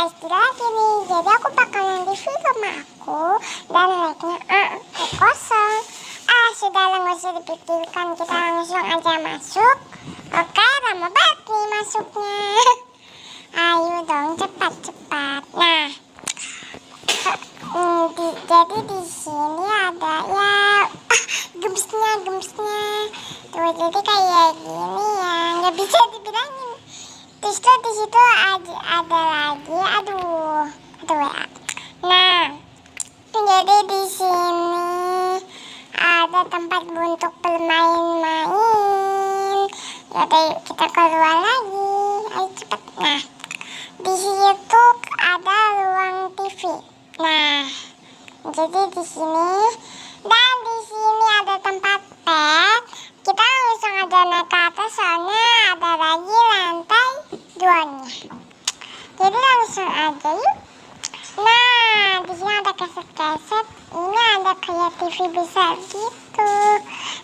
pasti lagi nih. Jadi aku bakalan review rumah aku dan like-nya kosong. Sudah nggak usah dipikirkan, kita langsung aja masuk. Oke, lama banget nih masuknya. Ayo dong, cepat-cepat. Nah, jadi di sini ada ya gemsnya. Tuh, jadi kayak gini ya, nggak bisa dibilangin. Terus tuh di situ ada lagi, aduh ya. Nah, jadi di sini ada tempat untuk bermain-main. Yaudah, yuk kita keluar lagi. Ayo cepet. Nah, di situ ada ruang TV. Nah, jadi di sini dan di sini ada tempat pet. Kita langsung aja naik ke atas soalnya ada lagi lantai 2-nya. Jadi langsung aja yuk. Nah, di sini ada keset-keset. Ini ada kayak TV besar gitu.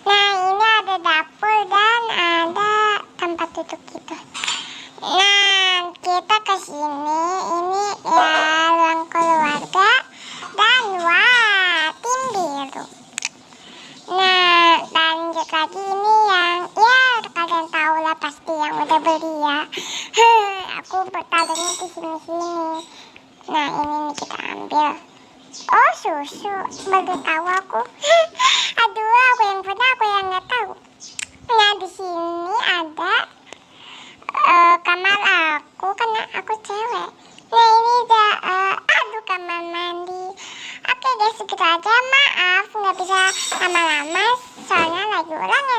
Nah, ini ada dapur dan ada tempat duduk gitu. Nah, kita ke sini. Ini ya ruang keluarga dan tim biru. Nah, lanjut lagi ini yang ya kalian tahu lah pasti yang udah beli ya. Aku taruhnya di sini. Nah, ini nih kita ambil. Oh, susu. Baru tahu aku. Aduh, aku yang punya, aku yang nggak tahu. Nah, di sini ada kamar aku karena aku cewek. Nah, ini ada aduh, kamar mandi. Oke guys, segitu aja. Maaf nggak bisa lama-lama soalnya lagi ulang ya